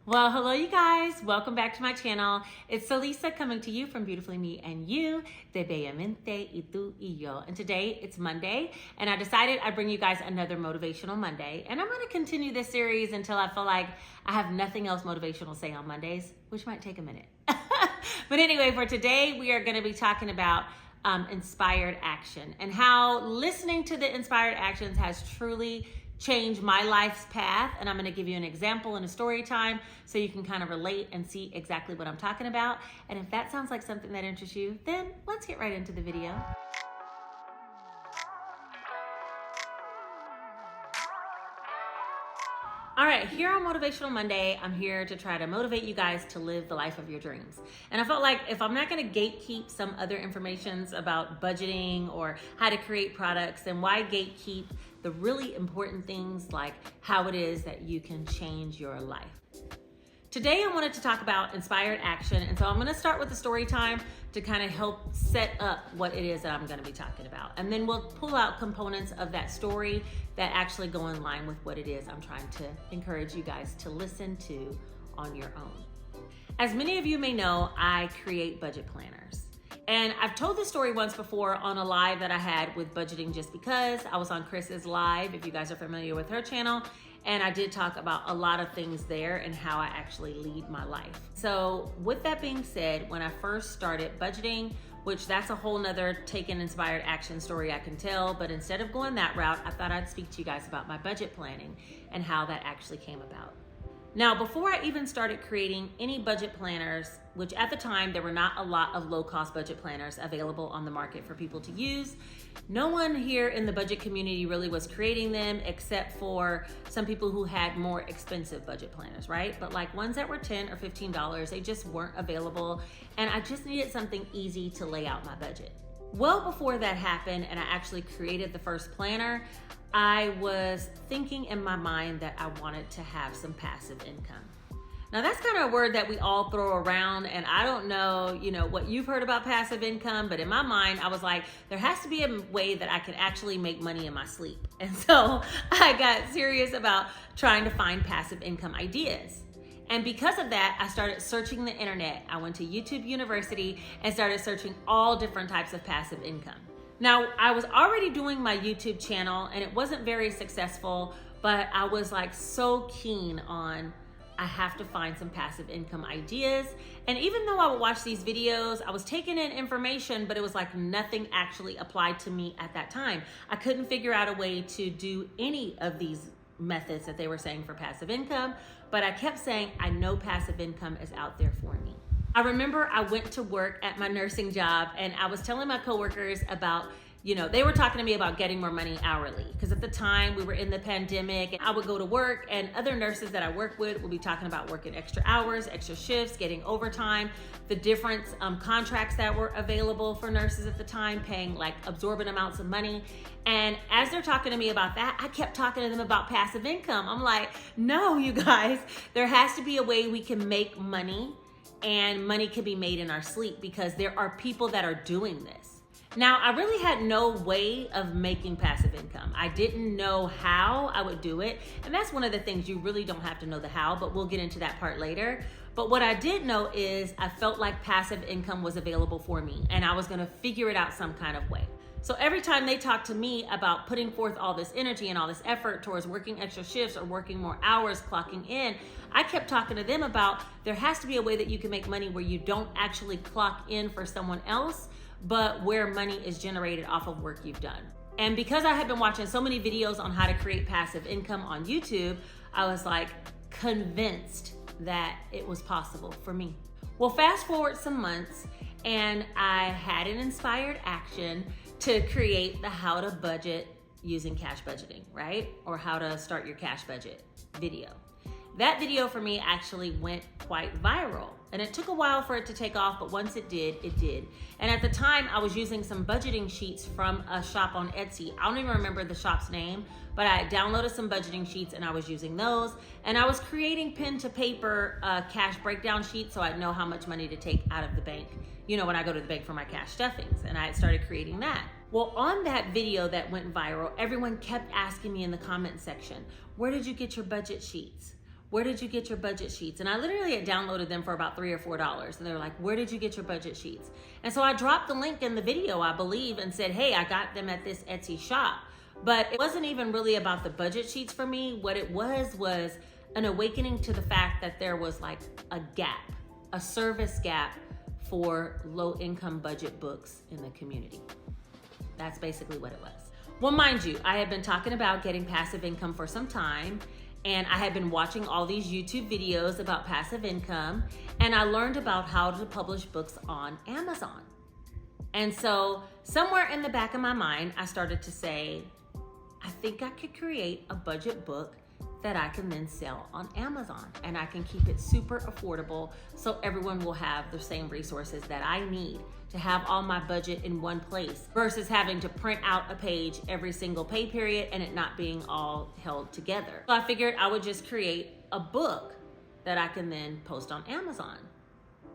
Well, hello you guys. Welcome back to my channel. It's Celissa coming to you from Beautifullymeandyou, de Bellamente y tú y yo. And today it's Monday, and I decided I'd bring you guys another Motivational Monday. And I'm going to continue this series until I feel like I have nothing else motivational to say on Mondays, which might take a minute. But anyway, for today, we are going to be talking about inspired action and how listening to the inspired actions has truly changed my life's path. And I'm going to give you an example and a story time so you can kind of relate and see exactly what I'm talking about. And if that sounds like something that interests you, then let's get right into the video. All right, here on Motivational Monday, I'm here to try to motivate you guys to live the life of your dreams. And I felt like if I'm not gonna gatekeep some other informations about budgeting or how to create products, then why gatekeep the really important things like how it is that you can change your life? Today, I wanted to talk about inspired action. And so I'm gonna start with the story time to kind of help set up what it is that I'm gonna be talking about. And then we'll pull out components of that story that actually go in line with what it is I'm trying to encourage you guys to listen to on your own. As many of you may know, I create budget planners. And I've told this story once before on a live that I had with Budgeting Just Because. I was on Chris's live, if you guys are familiar with her channel. And I did talk about a lot of things there and how I actually lead my life. So with that being said, when I first started budgeting, which that's a whole nother taken inspired action story I can tell, but instead of going that route, I thought I'd speak to you guys about my budget planning and how that actually came about. Now, before I even started creating any budget planners, which at the time there were not a lot of low-cost budget planners available on the market for people to use, no one here in the budget community really was creating them except for some people who had more expensive budget planners, right? But like ones that were $10 or $15, they just weren't available, and I just needed something easy to lay out my budget. Well, before that happened and I actually created the first planner, I was thinking in my mind that I wanted to have some passive income. Now that's kind of a word that we all throw around, and I don't know, what you've heard about passive income, but in my mind, I was like, there has to be a way that I can actually make money in my sleep. And so I got serious about trying to find passive income ideas. And because of that, I started searching the internet. I went to YouTube University and started searching all different types of passive income. Now, I was already doing my YouTube channel and it wasn't very successful, but I was like so keen on, I have to find some passive income ideas. And even though I would watch these videos, I was taking in information, but it was like nothing actually applied to me at that time. I couldn't figure out a way to do any of these methods that they were saying for passive income, but I kept saying, I know passive income is out there for me. I remember I went to work at my nursing job and I was telling my coworkers about, they were talking to me about getting more money hourly, because at the time we were in the pandemic and I would go to work and other nurses that I work with would be talking about working extra hours, extra shifts, getting overtime, the different contracts that were available for nurses at the time, paying like absorbent amounts of money. And as they're talking to me about that, I kept talking to them about passive income. I'm like, no, you guys, there has to be a way we can make money, and money can be made in our sleep because there are people that are doing this. Now, I really had no way of making passive income. I didn't know how I would do it. And that's one of the things, you really don't have to know the how, but we'll get into that part later. But what I did know is I felt like passive income was available for me and I was gonna figure it out some kind of way. So every time they talked to me about putting forth all this energy and all this effort towards working extra shifts or working more hours, clocking in, I kept talking to them about there has to be a way that you can make money where you don't actually clock in for someone else, but where money is generated off of work you've done. And because I had been watching so many videos on how to create passive income on YouTube, I was like convinced that it was possible for me. Well, fast forward some months and I had an inspired action to create the how to budget using cash budgeting, right? Or how to start your cash budget video. That video for me actually went quite viral. And it took a while for it to take off, but once it did, it did. And at the time, I was using some budgeting sheets from a shop on Etsy. I don't even remember the shop's name, but I downloaded some budgeting sheets and I was using those. And I was creating pen to paper cash breakdown sheets so I'd know how much money to take out of the bank, when I go to the bank for my cash stuffings. And I started creating that. Well, on that video that went viral, everyone kept asking me in the comment section, where did you get your budget sheets? where did you get your budget sheets? And I literally had downloaded them for about $3 or $4. And they were like, where did you get your budget sheets? And so I dropped the link in the video, I believe, and said, hey, I got them at this Etsy shop. But it wasn't even really about the budget sheets for me. What it was an awakening to the fact that there was like a gap, a service gap for low income budget books in the community. That's basically what it was. Well, mind you, I had been talking about getting passive income for some time, and I had been watching all these YouTube videos about passive income, and I learned about how to publish books on Amazon. And so somewhere in the back of my mind, I started to say, I think I could create a budget book that I can then sell on Amazon, and I can keep it super affordable so everyone will have the same resources that I need to have all my budget in one place versus having to print out a page every single pay period and it not being all held together. So I figured I would just create a book that I can then post on Amazon,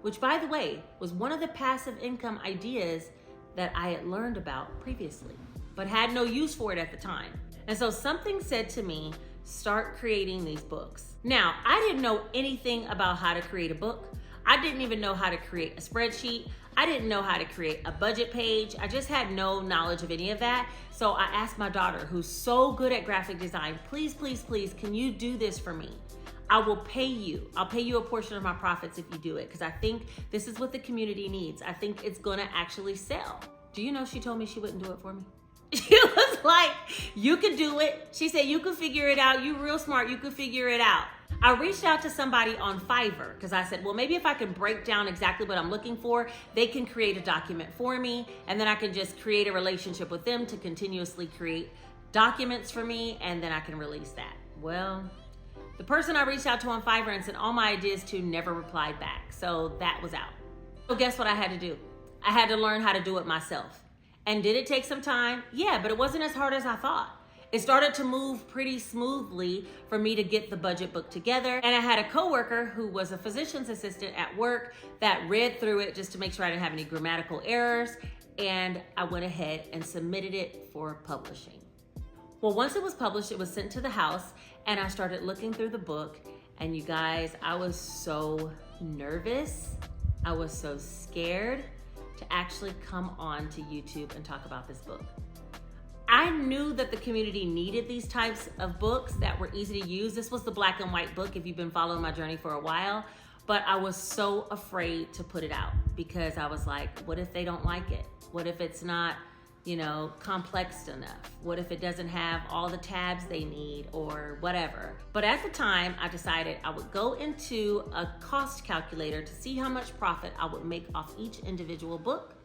which, by the way, was one of the passive income ideas that I had learned about previously, but had no use for it at the time. And so something said to me, start creating these books. Now, I didn't know anything about how to create a book. I didn't even know how to create a spreadsheet. I didn't know how to create a budget page. I just had no knowledge of any of that. So I asked my daughter, who's so good at graphic design, please, please, please, can you do this for me? I will pay you. I'll pay you a portion of my profits if you do it, because I think this is what the community needs. I think it's gonna actually sell. Do you know she told me she wouldn't do it for me? She was like, you could do it. She said, you could figure it out. You real smart, you could figure it out. I reached out to somebody on Fiverr because I said, well, maybe if I can break down exactly what I'm looking for, they can create a document for me, and then I can just create a relationship with them to continuously create documents for me, and then I can release that. Well, the person I reached out to on Fiverr and sent all my ideas to never replied back. So that was out. So guess what I had to do? I had to learn how to do it myself. And did it take some time? Yeah, but it wasn't as hard as I thought. It started to move pretty smoothly for me to get the budget book together. And I had a coworker who was a physician's assistant at work that read through it just to make sure I didn't have any grammatical errors. And I went ahead and submitted it for publishing. Well, once it was published, it was sent to the house, and I started looking through the book. And you guys, I was so nervous. I was so scared to actually come on to YouTube and talk about this book. I knew that the community needed these types of books that were easy to use. This was the black and white book if you've been following my journey for a while, but I was so afraid to put it out because I was like, what if they don't like it? What if it's not, complex enough? What if it doesn't have all the tabs they need or whatever? But at the time, I decided I would go into a cost calculator to see how much profit I would make off each individual book.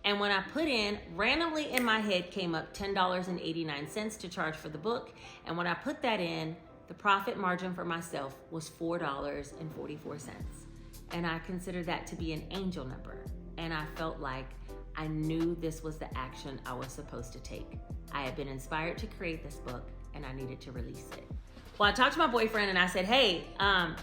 And when I put in, randomly in my head came up $10.89 to charge for the book. And when I put that in, the profit margin for myself was $4.44. And I considered that to be an angel number. And I felt like I knew this was the action I was supposed to take. I had been inspired to create this book and I needed to release it. Well, I talked to my boyfriend and I said, hey, I'm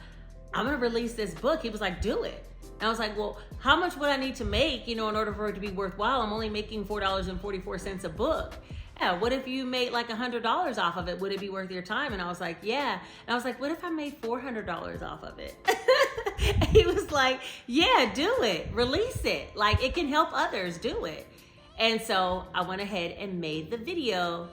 gonna release this book. He was like, do it. And I was like, well, how much would I need to make, in order for it to be worthwhile? I'm only making $4.44 a book. Yeah, what if you made like $100 off of it? Would it be worth your time? And I was like, yeah. And I was like, what if I made $400 off of it? And he was like, yeah, do it. Release it. Like, it can help others. Do it. And so I went ahead and made the video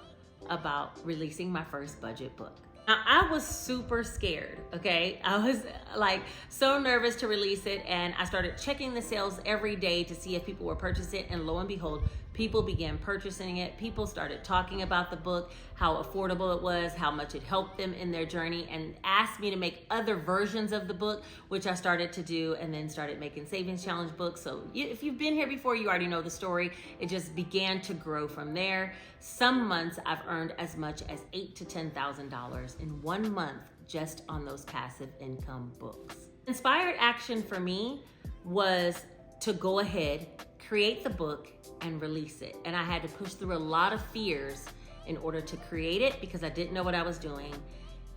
about releasing my first budget book. Now, I was super scared, okay? I was like so nervous to release it, and I started checking the sales every day to see if people were purchasing it, and lo and behold, people began purchasing it. People started talking about the book, how affordable it was, how much it helped them in their journey, and asked me to make other versions of the book, which I started to do, and then started making savings challenge books. So if you've been here before, you already know the story. It just began to grow from there. Some months I've earned as much as $8,000 to $10,000 in 1 month just on those passive income books. Inspired action for me was to go ahead, create the book, and release it. And I had to push through a lot of fears in order to create it because I didn't know what I was doing.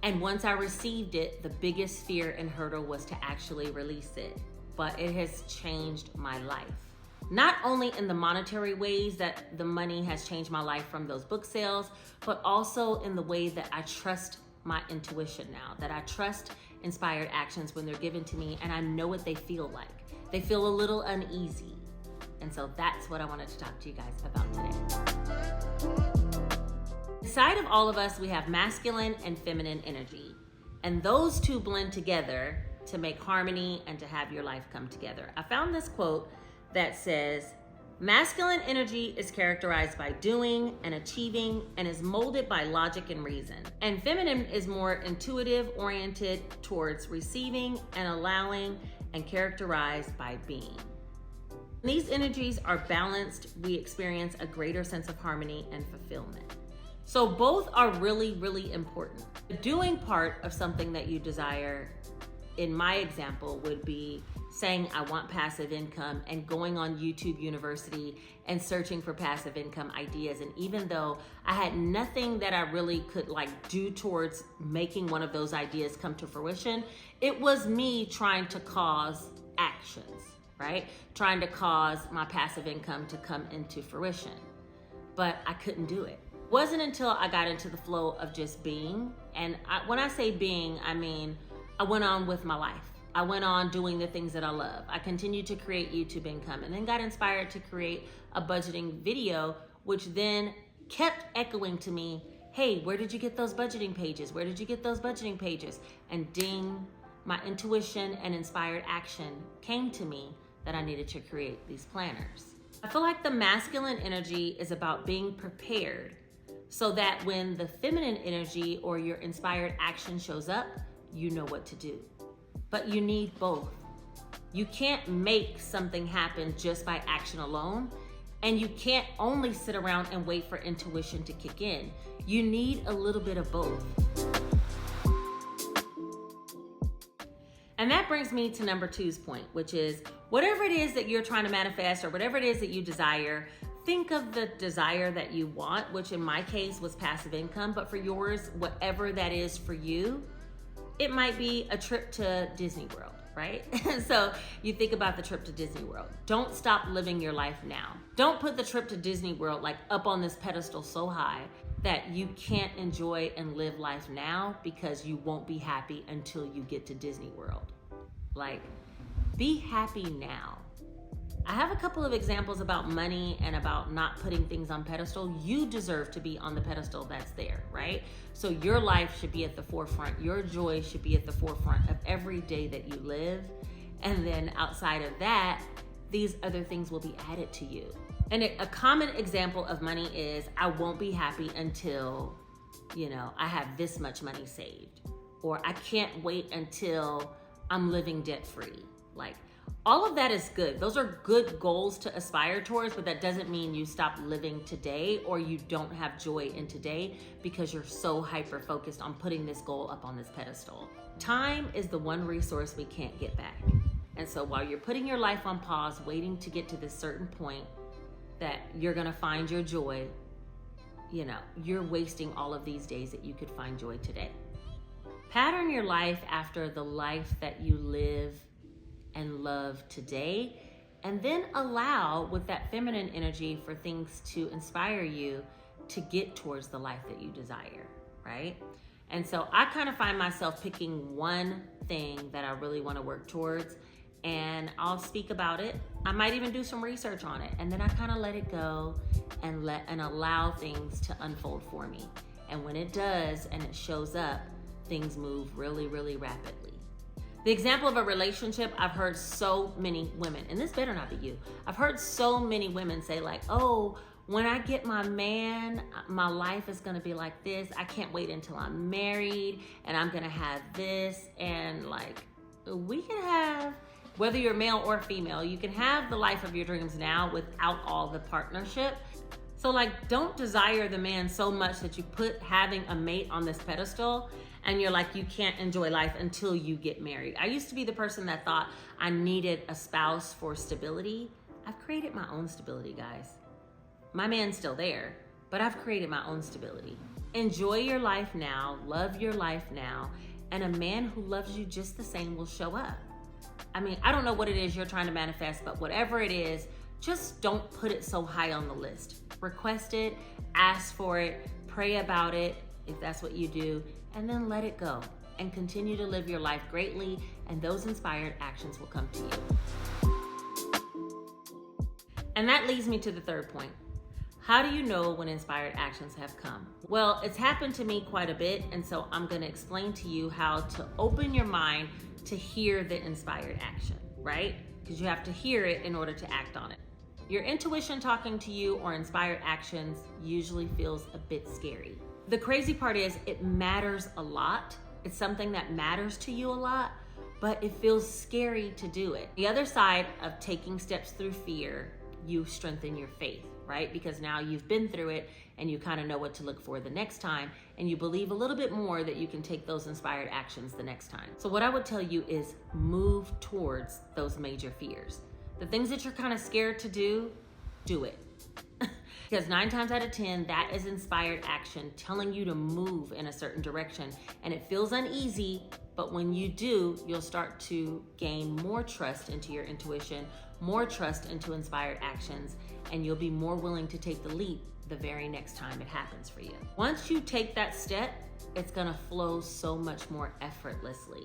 And once I received it, the biggest fear and hurdle was to actually release it. But it has changed my life. Not only in the monetary ways that the money has changed my life from those book sales, but also in the way that I trust my intuition now, that I trust inspired actions when they're given to me, and I know what they feel like. They feel a little uneasy. And so that's what I wanted to talk to you guys about today. Inside of all of us, we have masculine and feminine energy. And those two blend together to make harmony and to have your life come together. I found this quote that says, masculine energy is characterized by doing and achieving and is molded by logic and reason. And feminine is more intuitive, oriented towards receiving and allowing, and characterized by being. When these energies are balanced, we experience a greater sense of harmony and fulfillment. So both are really, really important. The doing part of something that you desire, in my example, would be saying I want passive income and going on YouTube University and searching for passive income ideas. And even though I had nothing that I really could do towards making one of those ideas come to fruition, it was me trying to cause actions, right? Trying to cause my passive income to come into fruition, but I couldn't do it. It wasn't until I got into the flow of just being, and when I say being, I mean, I went on with my life. I went on doing the things that I love. I continued to create YouTube income and then got inspired to create a budgeting video, which then kept echoing to me, hey, where did you get those budgeting pages? Where did you get those budgeting pages? And ding, my intuition and inspired action came to me that I needed to create these planners. I feel like the masculine energy is about being prepared so that when the feminine energy or your inspired action shows up, you know what to do. But you need both. You can't make something happen just by action alone, and you can't only sit around and wait for intuition to kick in. You need a little bit of both. And that brings me to number 2's point, which is whatever it is that you're trying to manifest or whatever it is that you desire, think of the desire that you want, which in my case was passive income, but for yours, whatever that is for you, it might be a trip to Disney World, right? So you think about the trip to Disney World. Don't stop living your life now. Don't put the trip to Disney World up on this pedestal so high that you can't enjoy and live life now because you won't be happy until you get to Disney World. Be happy now. I have a couple of examples about money and about not putting things on pedestal. You deserve to be on the pedestal that's there, right? So your life should be at the forefront. Your joy should be at the forefront of every day that you live. And then outside of that, these other things will be added to you. And a common example of money is I won't be happy until, I have this much money saved. Or I can't wait until I'm living debt-free. All of that is good. Those are good goals to aspire towards, but that doesn't mean you stop living today or you don't have joy in today because you're so hyper-focused on putting this goal up on this pedestal. Time is the one resource we can't get back. And so while you're putting your life on pause, waiting to get to this certain point that you're gonna find your joy, you're wasting all of these days that you could find joy today. Pattern your life after the life that you live and love today, and then allow with that feminine energy for things to inspire you to get towards the life that you desire, right? And so I kind of find myself picking one thing that I really want to work towards, and I'll speak about it. I might even do some research on it, and then I kind of let it go and allow things to unfold for me. And when it does and it shows up, things move really, really rapidly. The example of a relationship, I've heard so many women, and this better not be you, I've heard so many women say oh, when I get my man, my life is gonna be like this. I can't wait until I'm married and I'm gonna have this. And we can have, whether you're male or female, you can have the life of your dreams now without all the partnership. So don't desire the man so much that you put having a mate on this pedestal and you're you can't enjoy life until you get married. I used to be the person that thought I needed a spouse for stability. I've created my own stability, guys. My man's still there, but I've created my own stability. Enjoy your life now, love your life now, and a man who loves you just the same will show up. I don't know what it is you're trying to manifest, but whatever it is, just don't put it so high on the list. Request it, ask for it, pray about it, if that's what you do, and then let it go. and continue to live your life greatly, and those inspired actions will come to you. And that leads me to the third point. How do you know when inspired actions have come? Well, it's happened to me quite a bit, and so I'm going to explain to you how to open your mind to hear the inspired action, right? Because you have to hear it in order to act on it. Your intuition talking to you or inspired actions usually feels a bit scary. The crazy part is it matters a lot. It's something that matters to you a lot, but it feels scary to do it. The other side of taking steps through fear, you strengthen your faith, right? Because now you've been through it and you kind of know what to look for the next time, and you believe a little bit more that you can take those inspired actions the next time. So what I would tell you is move towards those major fears. The things that you're kind of scared to do it. Because 9 times out of 10, that is inspired action telling you to move in a certain direction. And it feels uneasy, but when you do, you'll start to gain more trust into your intuition, more trust into inspired actions, and you'll be more willing to take the leap the very next time it happens for you. Once you take that step, it's gonna flow so much more effortlessly.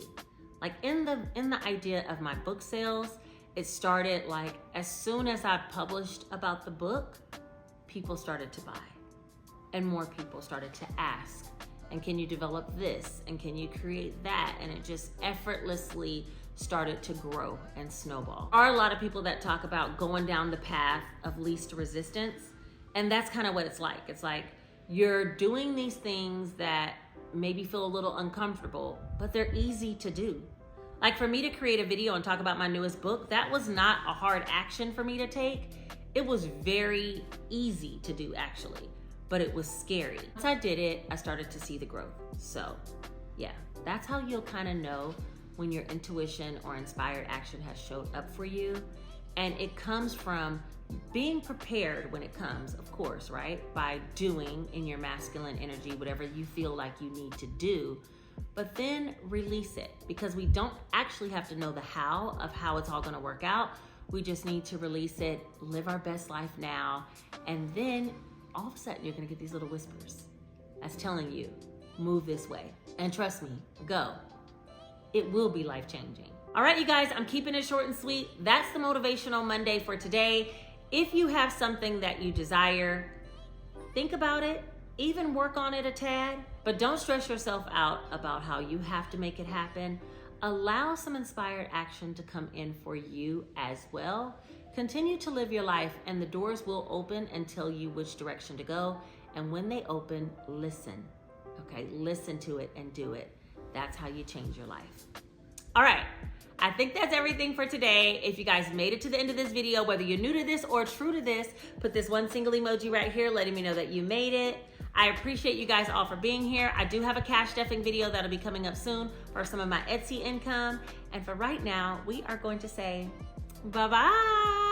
Like in the idea of my book sales, it started like as soon as I published about the book, people started to buy, and more people started to ask, and can you develop this, and can you create that? And it just effortlessly started to grow and snowball. There are a lot of people that talk about going down the path of least resistance, and that's kind of what it's like. It's like you're doing these things that maybe feel a little uncomfortable, but they're easy to do. Like for me to create a video and talk about my newest book, that was not a hard action for me to take. It was very easy to do actually, but it was scary. Once I did it, I started to see the growth. So yeah, that's how you'll kind of know when your intuition or inspired action has showed up for you. And it comes from being prepared when it comes, of course, right? By doing in your masculine energy, whatever you feel like you need to do, but then release it, because we don't actually have to know the how of how it's all gonna work out. We just need to release it, live our best life now, and then all of a sudden you're gonna get these little whispers that's telling you, move this way. And trust me, go. It will be life-changing. All right, you guys, I'm keeping it short and sweet. That's the Motivational Monday for today. If you have something that you desire, think about it, even work on it a tad, but don't stress yourself out about how you have to make it happen. Allow some inspired action to come in for you as well. Continue to live your life, and the doors will open and tell you which direction to go. And when they open, listen, okay? Listen to it and do it. That's how you change your life. All right, I think that's everything for today. If you guys made it to the end of this video, whether you're new to this or true to this, put this one single emoji right here letting me know that you made it. I appreciate you guys all for being here. I do have a cash stuffing video that'll be coming up soon for some of my Etsy income. And for right now, we are going to say bye-bye.